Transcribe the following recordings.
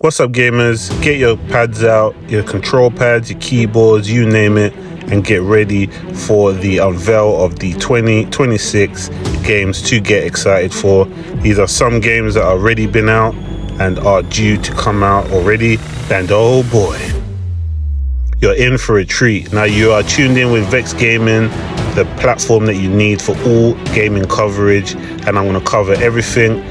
What's up, gamers? Get your pads out, your control pads, your keyboards, you name it, and get ready for the unveil of the 2026 games to get excited for. These are some games that have already been out and are due to come out already, and oh boy, you're in for a treat. Now you are tuned in with Vex Gaming, the platform that you need for all gaming coverage, and I'm going to cover everything,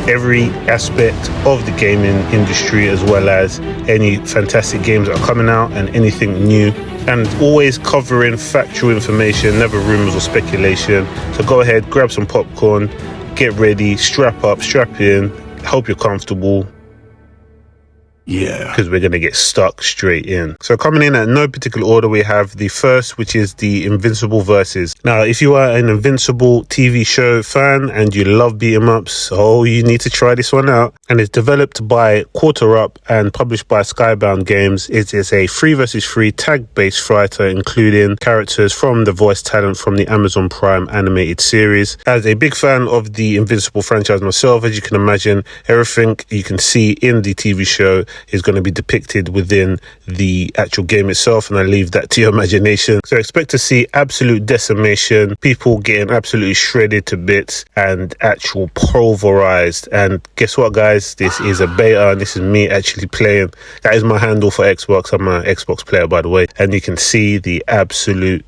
every aspect of the gaming industry, as well as any fantastic games that are coming out and anything new, and always covering factual information, never rumors or speculation. So go ahead, grab some popcorn, get ready, strap up, strap in, hope you're comfortable. Yeah, because we're going to get stuck straight in. So coming in at no particular order, we have the first, which is the Invincible Versus. Now, if you are an Invincible TV show fan and you love beat 'em ups, oh, you need to try this one out. And it's developed by Quarter Up and published by Skybound Games. It is a 3 versus 3 tag-based fighter, including characters from the voice talent from the Amazon Prime animated series. As a big fan of the Invincible franchise myself, as you can imagine, everything you can see in the TV show is going to be depicted within the actual game itself, and I leave that to your imagination. So expect to see absolute decimation, people getting absolutely shredded to bits and actual pulverized. And guess what, guys? This is a beta, and this is me actually playing. That is my handle for Xbox. I'm an Xbox player, by the way, and you can see the absolute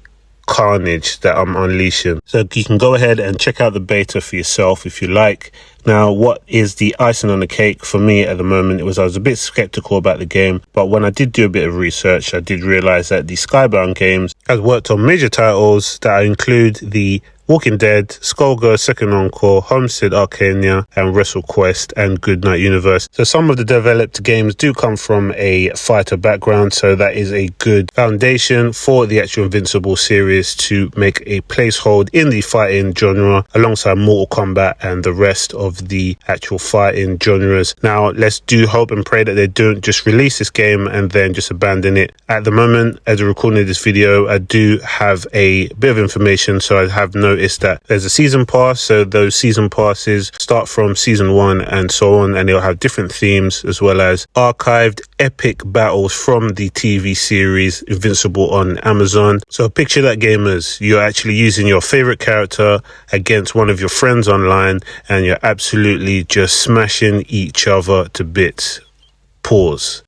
carnage that I'm unleashing. So you can go ahead and check out the beta for yourself if you like. Now, what is the icing on the cake for me at the moment? I was a bit skeptical about the game, but when I did do a bit of research, I did realize that the Skybound Games has worked on major titles that include the Walking Dead, Skullgirls Second Encore, Homestead Arcania, and WrestleQuest and Goodnight Universe. So some of the developed games do come from a fighter background, so that is a good foundation for the actual Invincible series to make a placehold in the fighting genre alongside Mortal Kombat and the rest of the actual fighting genres. Now, let's do hope and pray that they don't just release this game and then just abandon it. At the moment, as a recording of this video, I do have a bit of information, so I have noticed that there's a season pass, so those season passes start from season 1 and so on, and they'll have different themes as well as archived epic battles from the TV series Invincible on Amazon. So picture that, gamers, you're actually using your favorite character against one of your friends online and you're absolutely just smashing each other to bits. Pause.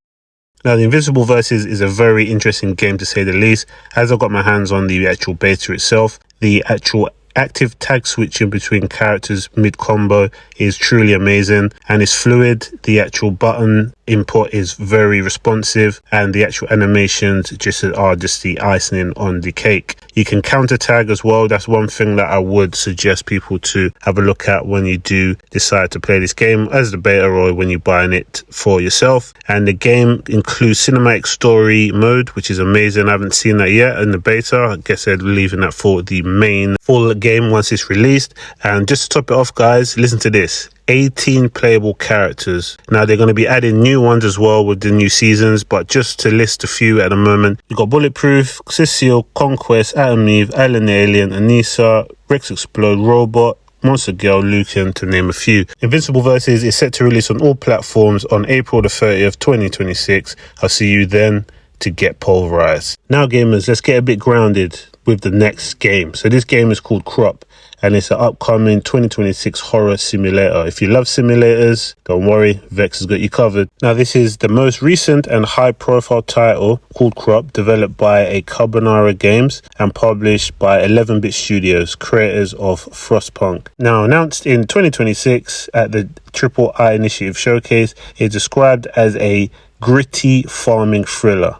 Now, the Invincible Versus is a very interesting game to say the least. As I got my hands on the actual beta itself, the actual active tag switching between characters mid-combo is truly amazing and it's fluid. The actual button input is very responsive and the actual animations are just the icing on the cake. You can counter tag as well. That's one thing that I would suggest people to have a look at when you do decide to play this game as the beta or when you're buying it for yourself. And the game includes cinematic story mode, which is amazing. I haven't seen that yet in the beta. I guess they're leaving that for the main full game once it's released. And just to top it off, guys, listen to this. 18 playable characters. Now they're going to be adding new ones as well with the new seasons, but just to list a few at the moment, you've got Bulletproof, Cecile, Conquest, Adam Eve, Alan Alien, Anissa, Rex Explode, Robot, Monster Girl, Lucan, to name a few. Invincible Versus is set to release on all platforms on April the 30th, 2026. I'll see you then to get pulverized. Now, gamers, let's get a bit grounded with the next game. So this game is called Crop, and it's an upcoming 2026 horror simulator. If you love simulators, don't worry, Vex has got you covered. Now, this is the most recent and high-profile title called Crop, developed by a Carbonara Games and published by 11-Bit Studios, creators of Frostpunk. Now, announced in 2026 at the Triple I Initiative Showcase, it's described as a gritty farming thriller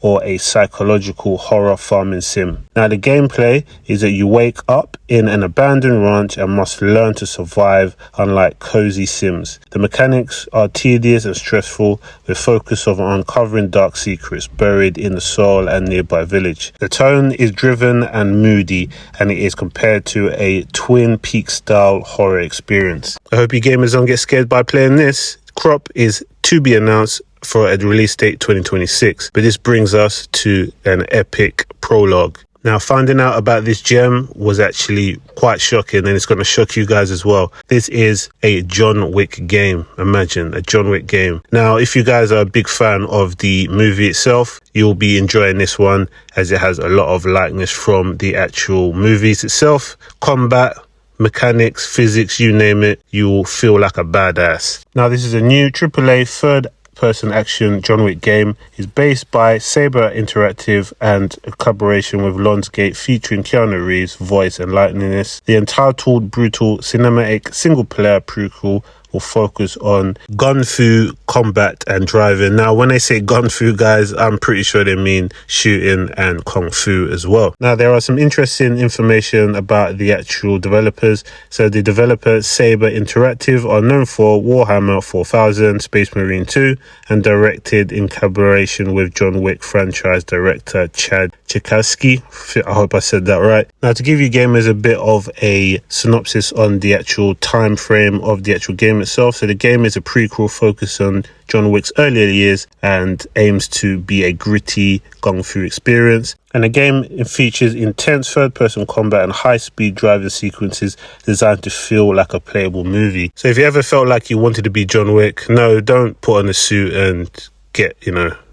or a psychological horror farming sim. Now, the gameplay is that you wake up in an abandoned ranch and must learn to survive, unlike cozy sims. The mechanics are tedious and stressful, with focus on uncovering dark secrets buried in the soil and nearby village. The tone is driven and moody, and it is compared to a Twin Peaks style horror experience. I hope you gamers don't get scared by playing this. Crop is to be announced for a release date 2026, but this brings us to an epic prologue. Now, finding out about this gem was actually quite shocking, and it's going to shock you guys as well. This is a John Wick game. Imagine, a John Wick game. Now, if you guys are a big fan of the movie itself, you'll be enjoying this one, as it has a lot of likeness from the actual movies itself. Combat, mechanics, physics, you name it, you will feel like a badass. Now, this is a new AAA third-person action John Wick game. It's based by Saber Interactive and a collaboration with Lionsgate, featuring Keanu Reeves' voice and likeness. The entitled brutal cinematic single-player prequel will focus on gun fu, combat and driving. Now, when they say gun fu, guys, I'm pretty sure they mean shooting and kung fu as well. Now, there are some interesting information about the actual developers. So the developer Saber Interactive are known for Warhammer 4000, Space Marine 2, and directed in collaboration with John Wick franchise director Chad Chikowski. I hope I said that right. Now, to give you gamers a bit of a synopsis on the actual time frame of the actual game itself. So the game is a prequel focused on John Wick's earlier years and aims to be a gritty kung fu experience. And the game features intense third-person combat and high-speed driving sequences designed to feel like a playable movie. So if you ever felt like you wanted to be John Wick, no, don't put on a suit and get,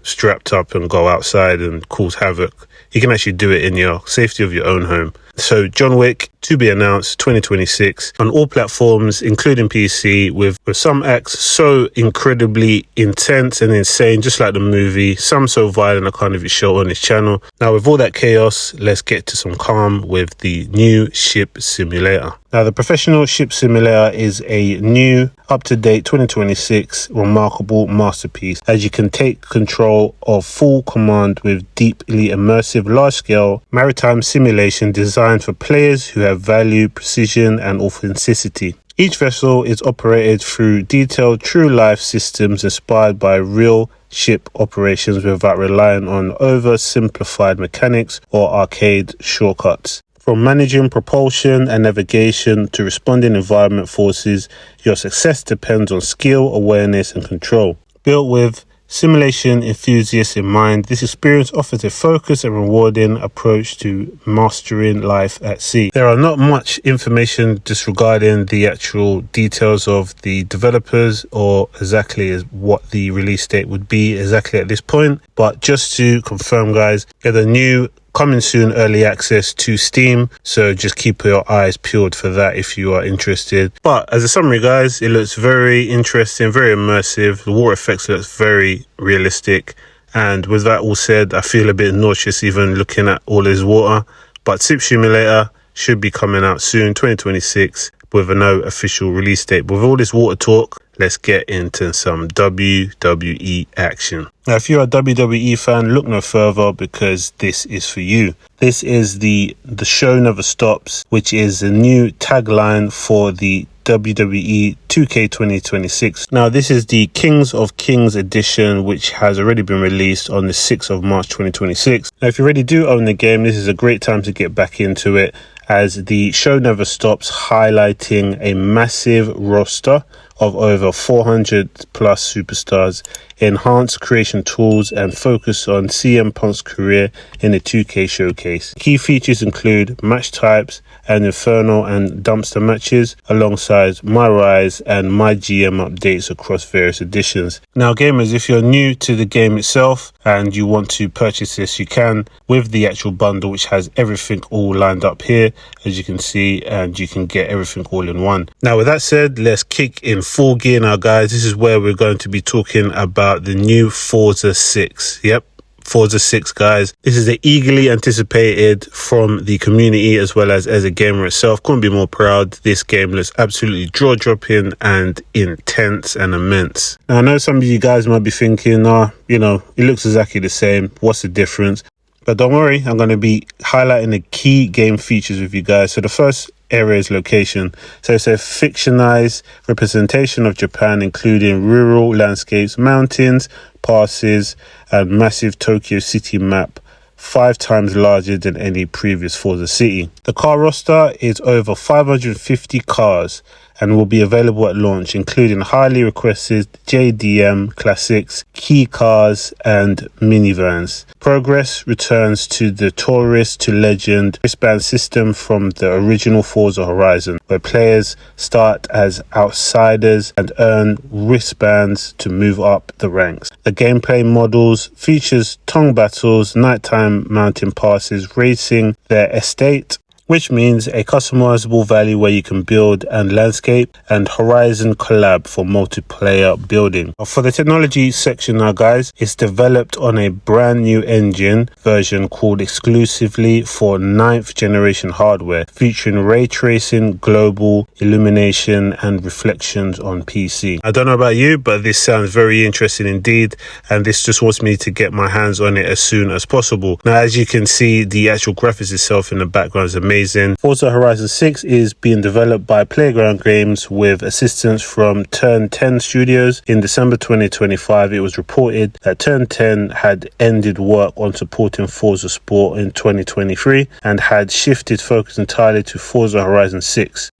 strapped up and go outside and cause havoc. You can actually do it in your safety of your own home. So John Wick, to be announced 2026 on all platforms, including PC, with some acts so incredibly intense and insane, just like the movie, some so violent I can't even show on this channel. Now, with all that chaos, let's get to some calm with the new ship simulator. Now, the professional ship simulator is a new, up-to-date 2026 remarkable masterpiece, as you can take control of full command with deeply immersive, large-scale maritime simulation designed for players who have value, precision, and authenticity. Each vessel is operated through detailed true-life systems inspired by real ship operations without relying on oversimplified mechanics or arcade shortcuts. From managing propulsion and navigation to responding environment forces, your success depends on skill, awareness, and control. Built with simulation enthusiasts in mind, this experience offers a focused and rewarding approach to mastering life at sea. There are not much information disregarding the actual details of the developers or exactly what the release date would be exactly at this point. But just to confirm, guys, get a new coming soon early access to Steam, so just keep your eyes peeled for that if you are interested. But as a summary, guys, it looks very interesting, very immersive. The water effects looks very realistic, and with that all said, I feel a bit nauseous even looking at all this water. But Ship Simulator should be coming out soon, 2026, with no official release date. But with all this water talk, let's get into some WWE action. Now, if you're a WWE fan, look no further, because this is for you. This is the show never stops, which is a new tagline for the WWE 2K 2026. Now, this is the Kings of Kings edition, which has already been released on the 6th of March 2026. Now, if you already do own the game, this is a great time to get back into it, as the show never stops, highlighting a massive roster of over 400 plus superstars, enhanced creation tools, and focus on CM Punk's career in the 2K showcase. Key features include match types and Inferno and Dumpster matches, alongside My Rise and My GM updates across various editions. Now, gamers, if you're new to the game itself and you want to purchase this, you can with the actual bundle, which has everything all lined up here, as you can see, and you can get everything all in one. Now, with that said, let's kick in full gear now, guys. This is where we're going to be talking about the new Forza 6. Yep, Forza 6, guys. This is the eagerly anticipated from the community as well as a gamer itself. Couldn't be more proud. This game looks absolutely jaw-dropping and intense and immense. Now, I know some of you guys might be thinking, it looks exactly the same. What's the difference? But don't worry, I'm going to be highlighting the key game features with you guys. So the first area is location. So it's a fictionalized representation of Japan, including rural landscapes, mountains, passes, and massive Tokyo city map, 5 times larger than any previous Forza city. The car roster is over 550 cars, and will be available at launch, including highly requested JDM classics, key cars, and minivans. Progress returns to the Tourist to Legend wristband system from the original Forza Horizon, where players start as outsiders and earn wristbands to move up the ranks. The gameplay models features tongue battles, nighttime mountain passes, racing their estate, which means a customizable valley where you can build and landscape, and Horizon Collab for multiplayer building. For the technology section now, guys, it's developed on a brand new engine version called exclusively for 9th generation hardware, featuring ray tracing, global illumination, and reflections on PC. I don't know about you, but this sounds very interesting indeed, and this just wants me to get my hands on it as soon as possible. Now, as you can see, the actual graphics itself in the background is amazing. Forza Horizon 6 is being developed by Playground Games with assistance from Turn 10 Studios. In December 2025, it was reported that Turn 10 had ended work on supporting Forza Sport in 2023 and had shifted focus entirely to Forza Horizon 6.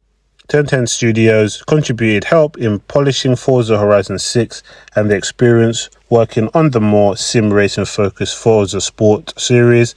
Turn 10 Studios contributed help in polishing Forza Horizon 6 and the experience working on the more sim racing focused Forza Sport series,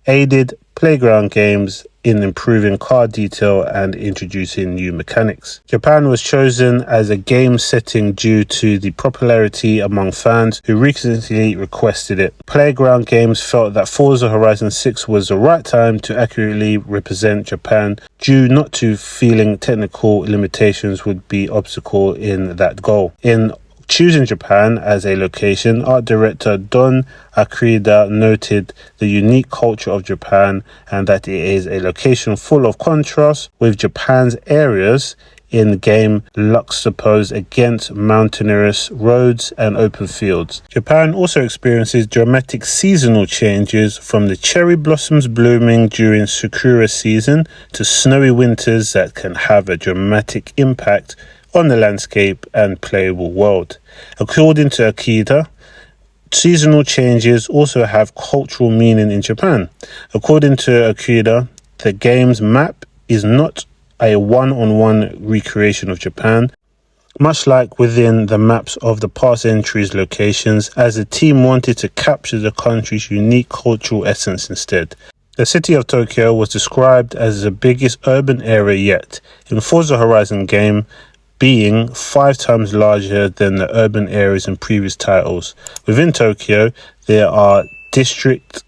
aided Playground Games in improving car detail and introducing new mechanics. Japan was chosen as a game setting due to the popularity among fans who recently requested it. Playground Games felt that Forza Horizon 6 was the right time to accurately represent Japan, due not to feeling technical limitations would be obstacle in that goal. In choosing Japan as a location, art director Don Akrida noted the unique culture of Japan and that it is a location full of contrast, with Japan's areas in game juxtaposed against mountainous roads and open fields. Japan also experiences dramatic seasonal changes, from the cherry blossoms blooming during Sakura season to snowy winters that can have a dramatic impact on the landscape and playable world. According to Akita, seasonal changes also have cultural meaning in Japan. According to Akita, the game's map is not a one-on-one recreation of Japan, much like within the maps of the past entries locations, as the team wanted to capture the country's unique cultural essence instead. The city of Tokyo was described as the biggest urban area yet, in Forza Horizon game, being 5 times larger than the urban areas in previous titles. Within Tokyo, there are districts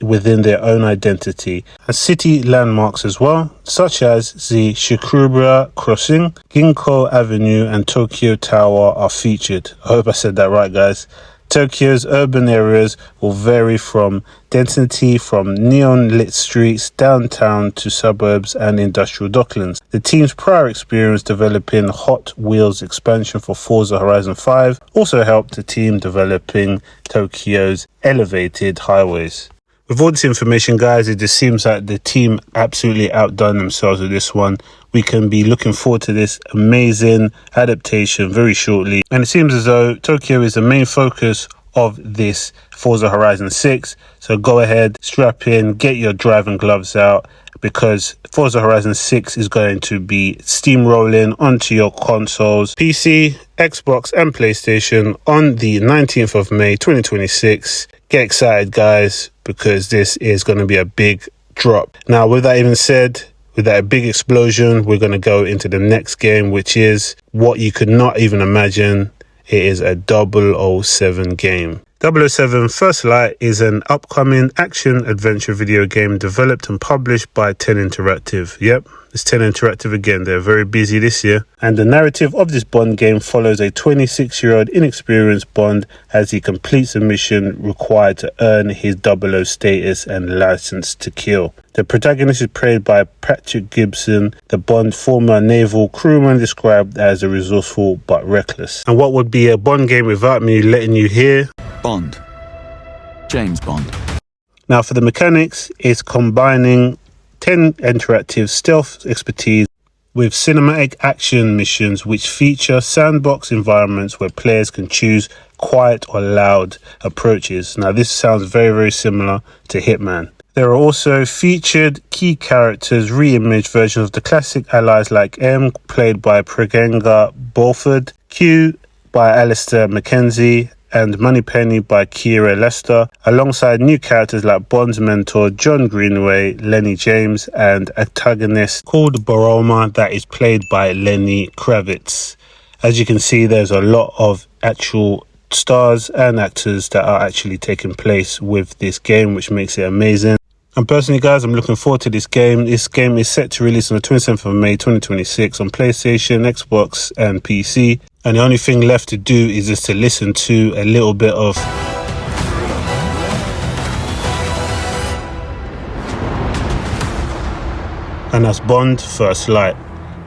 within their own identity, and city landmarks as well, such as the Shikubara Crossing, Ginko Avenue, and Tokyo Tower are featured. I hope I said that right, guys. Tokyo's urban areas will vary from density from neon-lit streets downtown to suburbs and industrial docklands. The team's prior experience developing Hot Wheels expansion for Forza Horizon 5 also helped the team developing Tokyo's elevated highways. With all this information, guys, it just seems like the team absolutely outdone themselves with this one. We can be looking forward to this amazing adaptation very shortly. And it seems as though Tokyo is the main focus of this Forza Horizon 6. So go ahead, strap in, get your driving gloves out, because Forza Horizon 6 is going to be steamrolling onto your consoles, PC, Xbox and PlayStation on the 19th of May 2026. Get excited, guys, because this is going to be a big drop. Now, with that even said, with that big explosion, we're going to go into the next game, which is what you could not even imagine. It is a 007 game. 007 First Light is an upcoming action-adventure video game developed and published by 10 Interactive. Yep, it's 10 Interactive again. They're very busy this year. And the narrative of this Bond game follows a 26-year-old inexperienced Bond as he completes a mission required to earn his 00 status and license to kill. The protagonist is played by Patrick Gibson, the Bond former naval crewman described as a resourceful but reckless. And what would be a Bond game without me letting you hear? Bond. James Bond. Now for the mechanics, it's combining 10 Interactive stealth expertise with cinematic action missions which feature sandbox environments where players can choose quiet or loud approaches. Now this sounds very, very similar to Hitman. There are also featured key characters, re-imaged versions of the classic allies like M, played by Pregenga Bulford, Q by Alistair Mackenzie, and Moneypenny by Kira Lester, alongside new characters like Bond's mentor John Greenway, Lenny James, and antagonist called Baroma that is played by Lenny Kravitz. As you can see, there's a lot of actual stars and actors that are actually taking place with this game, which makes it amazing. And personally, guys, I'm looking forward to this game. This game is set to release on the 27th of May 2026 on PlayStation, Xbox and PC. And the only thing left to do is just to listen to a little bit of and that's Bond First Light.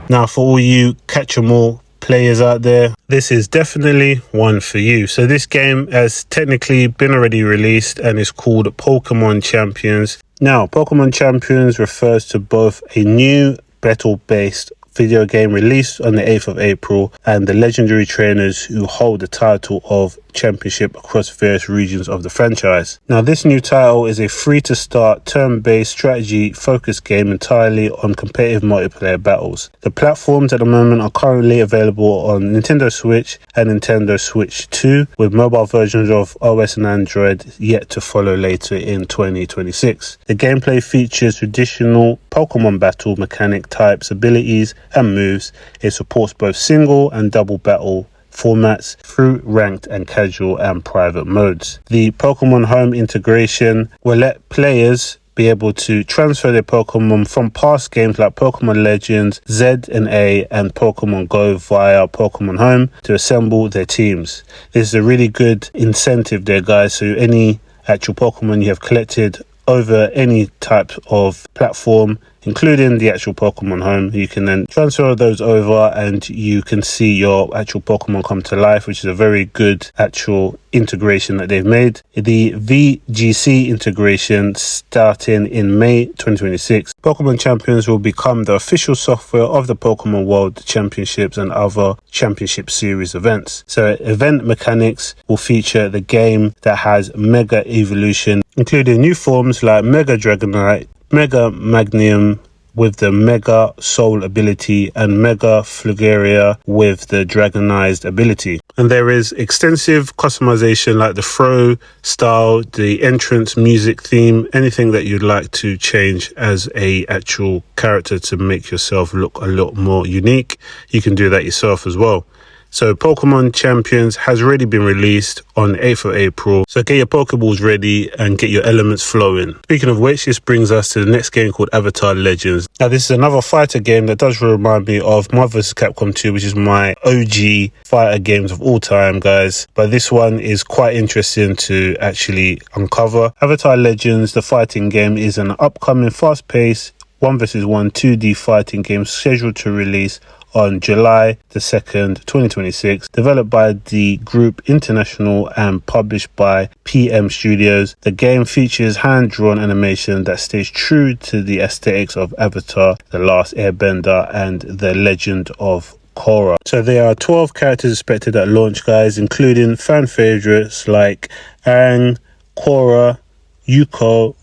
Now, for all you catch 'em all players out there, this is definitely one for you. So this game has technically been already released and is called Pokemon Champions. Now, Pokemon Champions refers to both a new battle-based video game released on the 8th of April and the legendary trainers who hold the title of championship across various regions of the franchise. Now, this new title is a free-to-start turn-based strategy focused game entirely on competitive multiplayer battles. The platforms at the moment are currently available on Nintendo Switch and Nintendo Switch 2, with mobile versions of OS and Android yet to follow later in 2026. The gameplay features traditional Pokemon battle mechanic types, abilities and moves. It supports both single and double battle formats through ranked and casual and private modes. The Pokemon Home integration will let players be able to transfer their Pokemon from past games like Pokemon Legends, Z and A, and Pokemon Go via Pokemon Home to assemble their teams. This is a really good incentive there, guys. So any actual Pokemon you have collected over any type of platform, including the actual Pokemon Home, you can then transfer those over and you can see your actual Pokemon come to life, which is a very good actual integration that they've made. The VGC integration starting in May 2026. Pokemon Champions will become the official software of the Pokemon World Championships and other championship series events. So event mechanics will feature the game that has Mega Evolution, including new forms like Mega Dragonite, Mega Magnium with the Mega Soul ability, and Mega Flugaria with the Dragonized ability. And there is extensive customization like the throw style, the entrance music theme, anything that you'd like to change as a actual character to make yourself look a lot more unique. You can do that yourself as well. So Pokemon Champions has already been released on 8th of April. So get your Pokeballs ready and get your elements flowing. Speaking of which, this brings us to the next game called Avatar Legends. Now, this is another fighter game that does remind me of Marvel vs. Capcom 2, which is my OG fighter games of all time, guys. But this one is quite interesting to actually uncover. Avatar Legends, the fighting game, is an upcoming fast-paced 1 vs 1 2D fighting game scheduled to release on July the 2nd, 2026, developed by the Group International and published by PM Studios. The game features hand-drawn animation that stays true to the aesthetics of Avatar, The Last Airbender and The Legend of Korra. So there are 12 characters expected at launch, guys, including fan favorites like Aang, Korra, Yuko,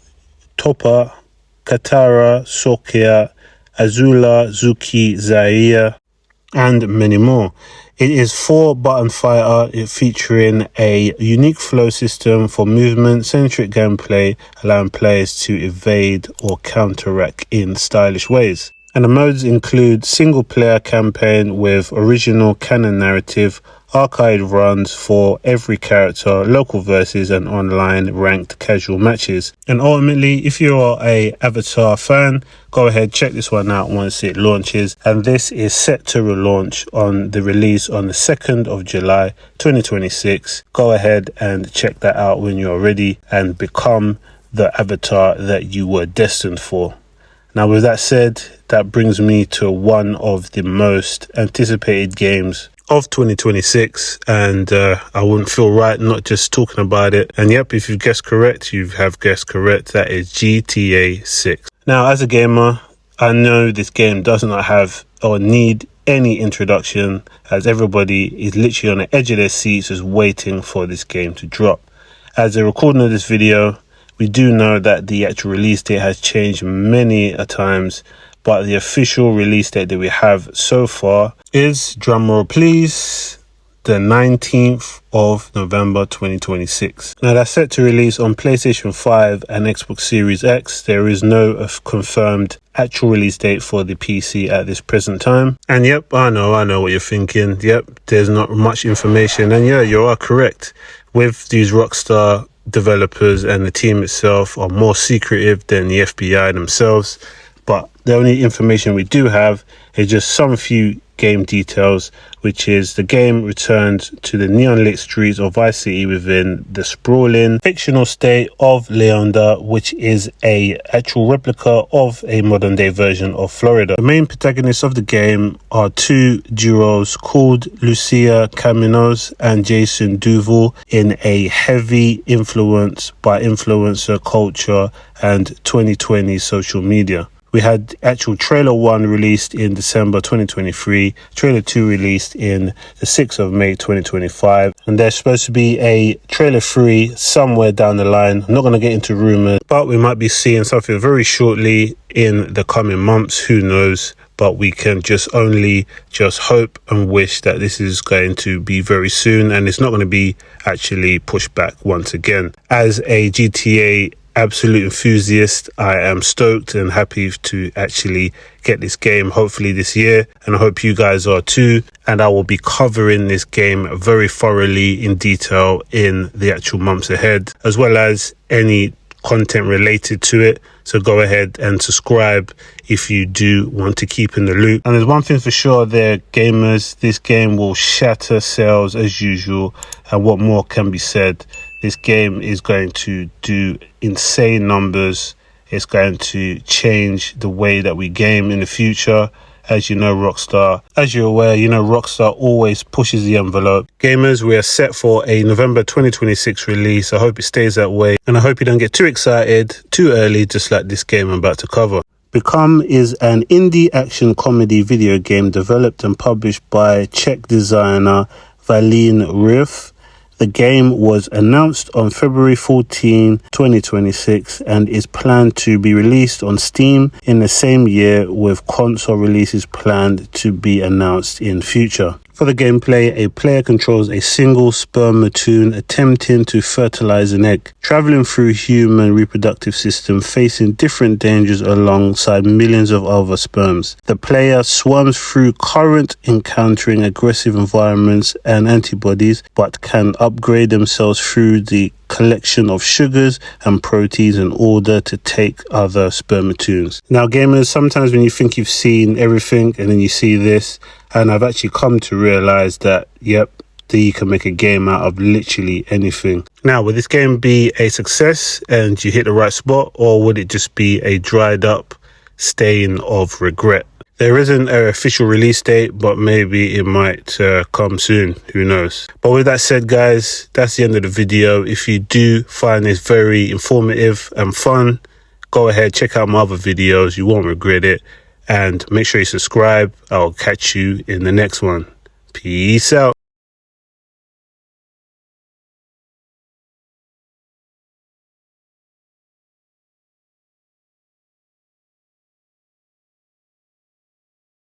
Toppa, Katara, Sokka, Azula, Zuki, Zaire, and many more. It is 4-button fighter featuring a unique flow system for movement-centric gameplay, allowing players to evade or counteract in stylish ways. And the modes include single-player campaign with original canon narrative, arcade runs for every character, local versus and online ranked casual matches. And ultimately, if you are a Avatar fan, go ahead, check this one out once it launches. And this is set to relaunch on the release on the 2nd of July 2026. Go ahead and check that out when you're ready and become the Avatar that you were destined for. Now, with that said, that brings me to one of the most anticipated games of 2026, and I wouldn't feel right not just talking about it. And yep, if you've guessed correct, you have guessed correct. That is GTA 6. Now, as a gamer, I know this game does not have or need any introduction, as everybody is literally on the edge of their seats just waiting for this game to drop. As a recording of this video, We do know that the actual release date has changed many a times, but the official release date that we have so far is, drumroll please, the 19th of November 2026. Now that's set to release on PlayStation 5 and Xbox Series X. There is no confirmed actual release date for the PC at this present time. And yep, I know what you're thinking. Yep, there's not much information. And yeah, you are correct. With these Rockstar developers and the team itself are more secretive than the FBI themselves. But the only information we do have is just some few game details, which is the game returns to the neon lit streets of Vice City within the sprawling fictional state of Leander, which is a actual replica of a modern day version of Florida. The main protagonists of the game are two duos called Lucia Caminos and Jason Duval, in a heavy influence by influencer culture and 2020 social media. We had actual trailer 1 released in December 2023, trailer 2 released in the 6th of May 2025, and there's supposed to be a trailer 3 somewhere down the line. I'm not going to get into rumors, but we might be seeing something very shortly in the coming months, who knows. But we can just hope and wish that this is going to be very soon, and it's not going to be actually pushed back once again. As a GTA absolute enthusiast, I am stoked and happy to actually get this game hopefully this year, and I hope you guys are too. And I will be covering this game very thoroughly in detail in the actual months ahead, as well as any content related to it. So go ahead and subscribe if you do want to keep in the loop. And there's one thing for sure there, gamers, this game will shatter sales as usual. And what more can be said? This game is going to do insane numbers. It's going to change the way that we game in the future. As you know, Rockstar, as you're aware, Rockstar always pushes the envelope. Gamers, we are set for a November 2026 release. I hope it stays that way, and I hope you don't get too excited too early, just like this game I'm about to cover. Become is an indie action comedy video game developed and published by Czech designer Valín Riff. The game was announced on February 14, 2026 and is planned to be released on Steam in the same year, with console releases planned to be announced in future. For the gameplay, a player controls a single spermatoon attempting to fertilize an egg, traveling through human reproductive system, facing different dangers alongside millions of other sperms. The player swarms through current, encountering aggressive environments and antibodies, but can upgrade themselves through the collection of sugars and proteins in order to take other spermatoons. Now gamers, sometimes when you think you've seen everything and then you see this, and I've actually come to realize that you can make a game out of literally anything. Now, will this game be a success and you hit the right spot, or would it just be a dried up stain of regret? There isn't an official release date, but maybe it might come soon. Who knows? But with that said, guys, that's the end of the video. If you do find this very informative and fun, go ahead, check out my other videos. You won't regret it. And make sure you subscribe. I'll catch you in the next one. Peace out.